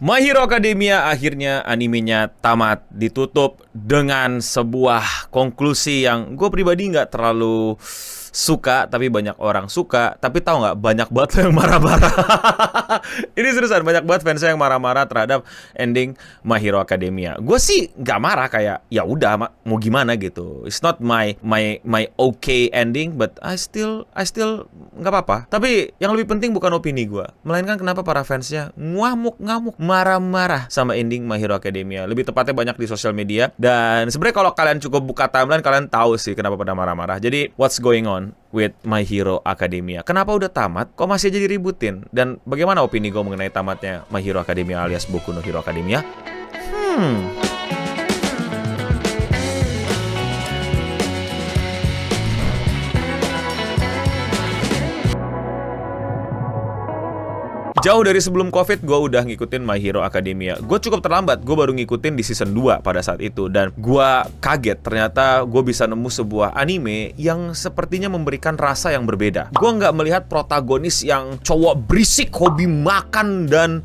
My Hero Academia akhirnya animenya tamat, ditutup dengan sebuah konklusi yang gue pribadi nggak terlalu suka, tapi banyak orang suka. Tapi tahu nggak, banyak banget yang marah-marah. Ini seriusan, banyak banget fans yang marah-marah terhadap ending My Hero Academia. Gue sih nggak marah, kayak ya udah mau gimana gitu. It's not my okay ending, but I still nggak apa-apa. Tapi yang lebih penting bukan opini gue, melainkan kenapa para fansnya ngamuk-ngamuk, marah-marah sama ending My Hero Academia. Lebih tepatnya banyak di sosial media. Dan sebenarnya kalau kalian cukup buka timeline, kalian tahu sih kenapa pada marah-marah. Jadi what's going on with My Hero Academia? Kenapa udah tamat kok masih aja diributin? Dan bagaimana opini gue mengenai tamatnya My Hero Academia alias Boku no Hero Academia? Jauh dari sebelum COVID, gue udah ngikutin My Hero Academia. Gue cukup terlambat, gue baru ngikutin di season 2 pada saat itu. Dan gue kaget, ternyata gue bisa nemu sebuah anime yang sepertinya memberikan rasa yang berbeda. Gue nggak melihat protagonis yang cowok berisik, hobi makan, dan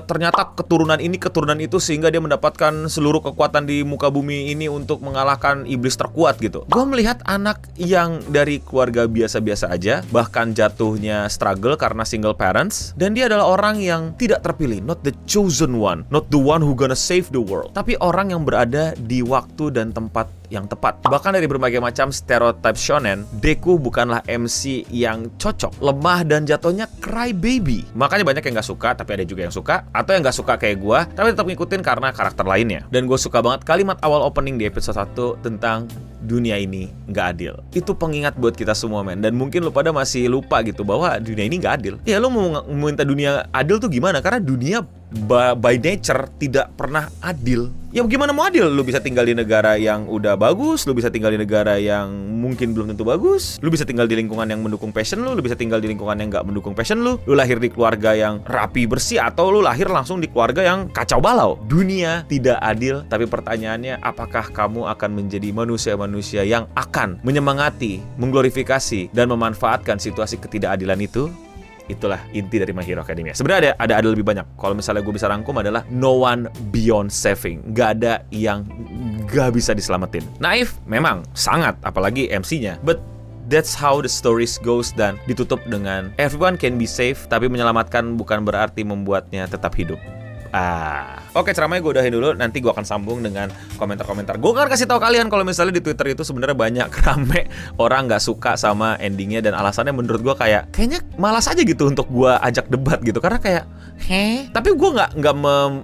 ternyata keturunan ini, keturunan itu, sehingga dia mendapatkan seluruh kekuatan di muka bumi ini untuk mengalahkan iblis terkuat gitu. Gue melihat anak yang dari keluarga biasa-biasa aja, bahkan jatuhnya struggle karena single parents, dan dia adalah orang yang tidak terpilih, not the chosen one, not the one who gonna save the world, tapi orang yang berada di waktu dan tempat yang tepat. Bahkan dari berbagai macam stereotype shonen, Deku bukanlah MC yang cocok, lemah dan jatuhnya cry baby. Makanya banyak yang gak suka, tapi ada juga yang suka, atau yang gak suka kayak gue, tapi tetap ngikutin karena karakter lainnya. Dan gue suka banget kalimat awal opening di episode 1 tentang dunia ini gak adil. Itu pengingat buat kita semua, men. Dan mungkin lu pada masih lupa gitu bahwa dunia ini gak adil. Ya lu mau minta dunia adil tuh gimana? Karena dunia by nature tidak pernah adil. Ya gimana mau adil? Lu bisa tinggal di negara yang udah bagus, lu bisa tinggal di negara yang mungkin belum tentu bagus, lu bisa tinggal di lingkungan yang mendukung passion lu bisa tinggal di lingkungan yang gak mendukung passion lu lahir di keluarga yang rapi bersih, atau lu lahir langsung di keluarga yang kacau balau. Dunia tidak adil, tapi pertanyaannya, apakah kamu akan menjadi manusia-manusia yang akan menyemangati, mengglorifikasi, dan memanfaatkan situasi ketidakadilan itu? Itulah inti dari My Hero Academia. Sebenarnya ada lebih banyak. Kalau misalnya gue bisa rangkum adalah no one beyond saving. Gak ada yang gak bisa diselamatin. Naif memang sangat, apalagi MC-nya. But that's how the stories goes, dan ditutup dengan everyone can be safe, tapi menyelamatkan bukan berarti membuatnya tetap hidup. Oke, ceramahnya gue udahin dulu. Nanti gue akan sambung dengan komentar-komentar. Gue akan kasih tahu kalian kalau misalnya di Twitter itu sebenarnya banyak rame orang nggak suka sama endingnya, dan alasannya menurut gue kayaknya malas aja gitu untuk gue ajak debat gitu, karena kayak tapi gue nggak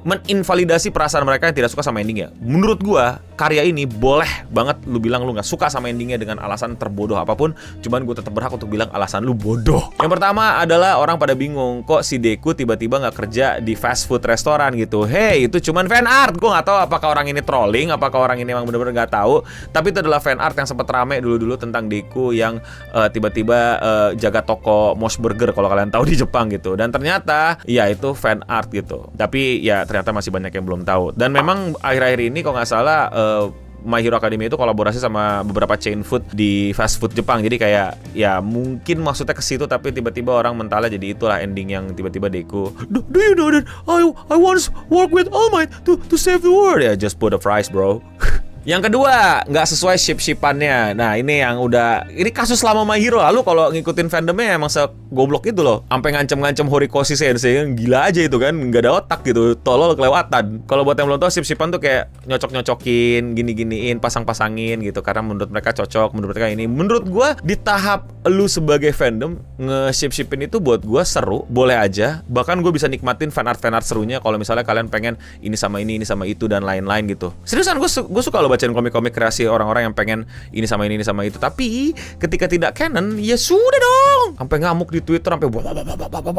meninvalidasi perasaan mereka yang tidak suka sama endingnya. Menurut gue karya ini boleh banget lu bilang lu nggak suka sama endingnya dengan alasan terbodoh apapun, cuman gue tetap berhak untuk bilang alasan lu bodoh. Yang pertama adalah orang pada bingung, kok si Deku tiba-tiba nggak kerja di fast food restoran gitu. Hey, itu cuman fan art. Gue nggak tahu apakah orang ini trolling, apakah orang ini emang bener-bener nggak tahu. Tapi itu adalah fan art yang sempat rame dulu-dulu tentang Deku yang tiba-tiba jaga toko Mosh Burger kalau kalian tahu di Jepang gitu. Dan ternyata ya itu fan art gitu. Tapi ya ternyata masih banyak yang belum tahu. Dan memang akhir-akhir ini kalau nggak salah My Hero Academia itu kolaborasi sama beberapa chain food di fast food Jepang. Jadi kayak ya mungkin maksudnya ke situ, tapi tiba-tiba orang mentalnya jadi itulah ending yang tiba-tiba Deku, Do you know that I once work with All Might to save the world? Ya, just put a price, bro. Yang kedua, nggak sesuai ship-shipannya. Nah, ini yang ini kasus lama My Hero. Lalu kalau ngikutin fandomnya emang segoblok itu loh. Sampai ngancem-ngancem Horikoshi Sensei. Gila aja itu kan, nggak ada otak gitu. Tolol kelewatan. Kalau buat yang belum tahu, ship-shipan tuh kayak nyocok-nyocokin, gini-giniin, pasang-pasangin gitu. Karena menurut mereka cocok, menurut mereka ini. Menurut gua di tahap lu sebagai fandom nge-ship-shipin itu buat gua seru, boleh aja. Bahkan gue bisa nikmatin fanart-fanart serunya kalau misalnya kalian pengen ini sama ini sama itu dan lain-lain gitu. Seriusan gue suka loh bacain komik-komik kreasi orang-orang yang pengen ini sama ini sama itu. Tapi ketika tidak canon, ya sudah dong. Sampai ngamuk di Twitter, sampai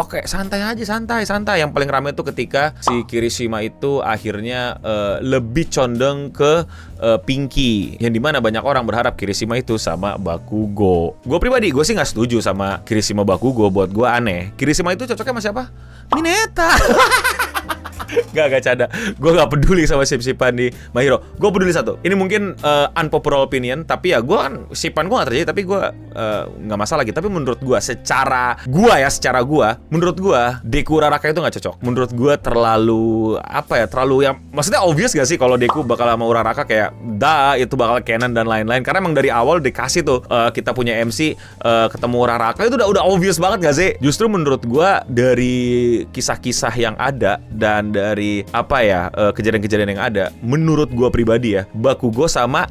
kayak santai aja, santai. Yang paling rame itu ketika si Kirishima itu akhirnya lebih condong ke Pinky, yang dimana banyak orang berharap Kirishima itu sama Bakugo. Gue pribadi, gue sih nggak setuju sama Kirishima Bakugo. Buat gue aneh. Kirishima itu cocoknya sama siapa? Mineta. Gak canda. Gue gak peduli sama ship-shipan di My Hero. Gue peduli satu. Ini mungkin unpopular opinion, tapi ya gue kan shipan gue gak terjadi, tapi gue gak masalah gitu. Tapi menurut gue, secara gue, menurut gue Deku Uraraka itu gak cocok. Menurut gue terlalu terlalu yang maksudnya obvious gak sih kalau Deku bakal sama Uraraka kayak itu bakal canon dan lain-lain. Karena emang dari awal dikasih tuh kita punya MC ketemu Uraraka itu udah obvious banget gak sih? Justru menurut gue dari kisah-kisah yang ada dan dari kejadian-kejadian yang ada, menurut gue pribadi ya, Bakugo sama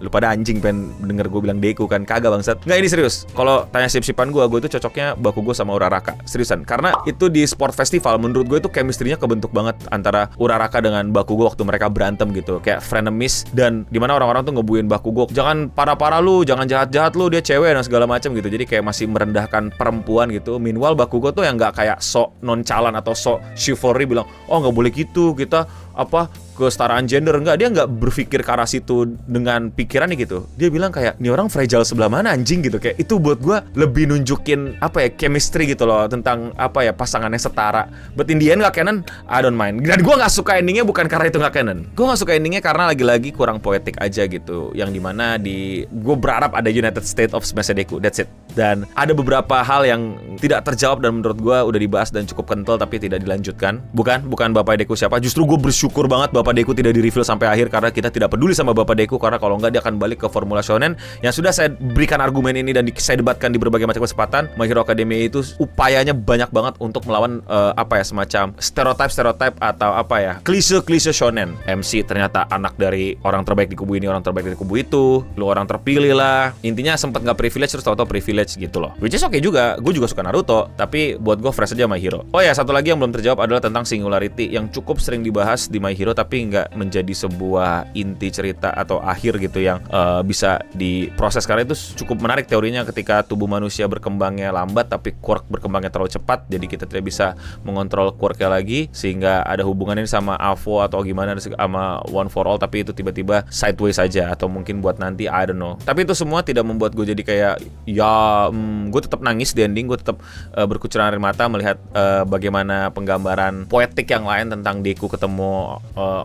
lu pada anjing pengen denger gue bilang Deku kan, kagak bangsat. Nggak, ini serius. Kalau tanya sip-sipan gue itu cocoknya Bakugo sama Uraraka. Seriusan, karena itu di sport festival menurut gue itu chemistry-nya kebentuk banget antara Uraraka dengan Bakugo waktu mereka berantem gitu, kayak frenemies, dan dimana orang-orang tuh ngebuin Bakugo, jangan parah-parah lu, jangan jahat-jahat lu, dia cewek dan segala macam gitu. Jadi kayak masih merendahkan perempuan gitu. Meanwhile Bakugo tuh yang nggak kayak sok nonchalant atau sok chivalry bilang, oh nggak boleh gitu, kita kesetaraan gender. Enggak, dia nggak berpikir ke arah situ dengan pikirannya gitu. Dia bilang kayak, nih orang fragile sebelah mana anjing gitu. Kayak itu buat gue lebih nunjukin chemistry gitu loh, tentang pasangannya setara. But in the end gak canon, I don't mind. Dan gue gak suka endingnya bukan karena itu gak canon. Gue gak suka endingnya karena lagi-lagi kurang poetik aja gitu. Yang dimana gue berharap ada United States of Deku, that's it. Dan ada beberapa hal yang tidak terjawab dan menurut gue udah dibahas dan cukup kental tapi tidak dilanjutkan. Bukan Bapak Deku siapa. Justru gue bersyukur banget Bapak Deku tidak di-reveal sampai akhir, karena kita tidak peduli sama Bapak Deku, karena kalau enggak dia akan balik ke formula shonen yang sudah saya berikan argumen ini dan saya debatkan di berbagai macam kesempatan. My Hero Academia itu upayanya banyak banget untuk melawan semacam stereotype atau klise shonen. MC ternyata anak dari orang terbaik di kubu ini, orang terbaik di kubu itu, lu orang terpilih lah. Intinya sempat nggak privilege terus tau-tau privilege gitu loh. Which is okay juga. Gue juga suka Naruto, tapi buat gue fresh aja My Hero. Oh ya, satu lagi yang belum terjawab adalah tentang singularity yang cukup sering dibahas di My Hero tapi nggak menjadi sebuah inti cerita atau akhir gitu yang bisa diproses, karena itu cukup menarik teorinya. Ketika tubuh manusia berkembangnya lambat tapi quirk berkembangnya terlalu cepat, jadi kita tidak bisa mengontrol quirknya lagi, sehingga ada hubungannya sama AVO atau gimana sama One for All, tapi itu tiba-tiba sideways saja, atau mungkin buat nanti, I don't know. Tapi itu semua tidak membuat gue jadi kayak gue tetap nangis di ending. Gue tetap berkucuran air mata melihat bagaimana penggambaran poetik yang lain tentang Deku ketemu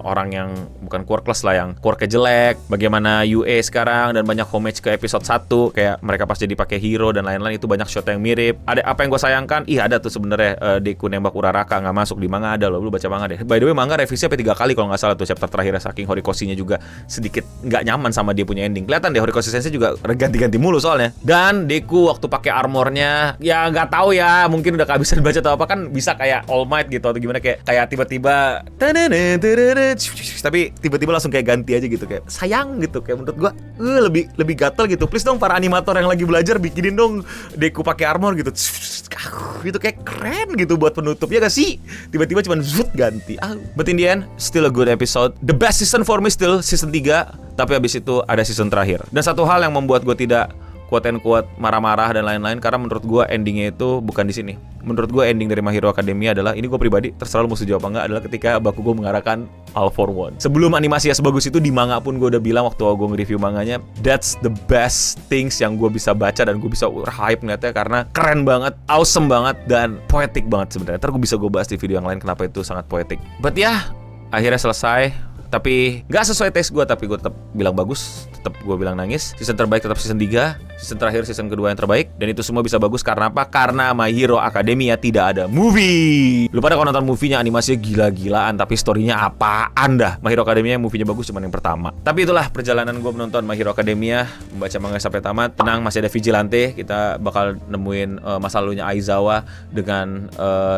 orang yang bukan quirkless lah, yang quirknya jelek, bagaimana UA sekarang, dan banyak homage ke episode 1 kayak mereka pas jadi pakai hero dan lain-lain. Itu banyak shot yang mirip. Ada apa yang gue sayangkan? Ada tuh sebenarnya Deku nembak Uraraka nggak masuk di manga, ada loh, lu baca manga deh. By the way, manga revisi sampai 3 kali kalau nggak salah tuh chapter terakhir, saking Horikoshinya juga sedikit nggak nyaman sama dia punya ending. Kelihatan deh Horikoshi Sensei juga ganti-ganti mulu soalnya. Dan Deku waktu pakai armornya ya nggak tahu ya, mungkin udah kehabisan baca atau apa, kan bisa kayak All Might gitu atau gimana, kayak tiba-tiba tapi tiba-tiba langsung kayak ganti aja gitu, kayak sayang gitu. Kayak menurut gua lebih gatel gitu. Please dong para animator yang lagi belajar bikinin dong Deku pakai armor gitu. Gitu kayak keren gitu buat penutup, ya gak sih? Tiba-tiba cuman ganti. But in the end still a good episode. The best season for me still season 3, tapi habis itu ada season terakhir. Dan satu hal yang membuat gue tidak quote-and-quote marah-marah dan lain-lain, karena menurut gue endingnya itu bukan di sini. Menurut gue ending dari My Hero Academia adalah, ini gue pribadi, terserah lu mau setuju apa enggak, adalah ketika Bakugo mengarahkan All for One. Sebelum animasinya sebagus itu di manga pun gue udah bilang waktu gue nge-review manganya, that's the best things yang gue bisa baca dan gue bisa hype ngeliatnya, karena keren banget, awesome banget, dan poetik banget sebenarnya. Ntar gue bisa gue bahas di video yang lain kenapa itu sangat poetik. But ya, akhirnya selesai. Tapi gak sesuai taste gue, tapi gue tetap bilang bagus, tetap gue bilang nangis. Season terbaik tetap season 3, season terakhir season kedua yang terbaik. Dan itu semua bisa bagus karena apa? Karena My Hero Academia tidak ada movie. Lu pada kalau nonton movie-nya animasinya gila-gilaan, tapi story-nya apaan dah. My Hero Academia movie-nya bagus cuman yang pertama. Tapi itulah perjalanan gue menonton My Hero Academia, membaca manga sampai tamat. Tenang, masih ada Vigilante. Kita bakal nemuin masa lalunya Aizawa dengan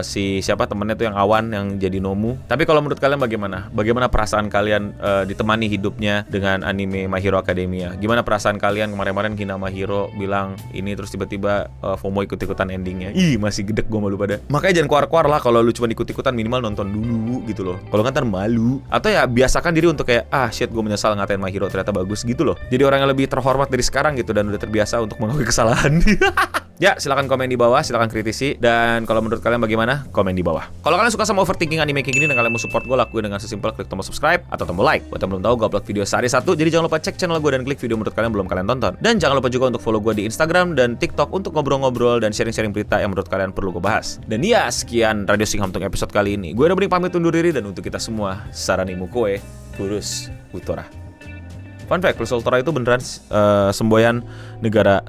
si siapa temennya tuh yang Awan yang jadi Nomu. Tapi kalau menurut kalian bagaimana? Bagaimana perasaan kalian ditemani hidupnya dengan anime My Hero Academia? Gimana perasaan kalian kemarin-kemarin Hina My Hero bilang ini, terus tiba-tiba FOMO ikut-ikutan endingnya? Masih gedek gue malu pada. Makanya jangan keluar-keluar lah kalau lu cuma ikut-ikutan, minimal nonton dulu gitu loh. Kalau nggak ntar malu. Atau ya biasakan diri untuk kayak shit gue menyesal ngatain My Hero ternyata bagus gitu loh. Jadi orang yang lebih terhormat dari sekarang gitu dan udah terbiasa untuk mengakui kesalahan. Ya, silakan komen di bawah, silakan kritisi. Dan kalau menurut kalian bagaimana? Komen di bawah. Kalau kalian suka sama overthinking anime kayak gini dan kalian mau support gue, lakuin dengan sesimpel klik tombol subscribe atau tombol like. Buat yang belum tahu, gue upload video sehari satu, jadi jangan lupa cek channel gue dan klik video menurut kalian belum kalian tonton. Dan jangan lupa juga untuk follow gue di Instagram dan TikTok untuk ngobrol-ngobrol dan sharing-sharing berita yang menurut kalian perlu gue bahas. Dan ya, sekian Radio Singham untuk episode kali ini. Gue udah pamit undur diri, dan untuk kita semua, saranimu koe, kurus utora. Fun fact, Plus Ultra itu beneran semboyan negara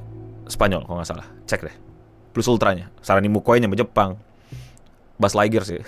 Spanyol kalau nggak salah. Cek deh. Plus Ultranya, Saranimu koe nyampe Jepang. Buzz Lightyear sih.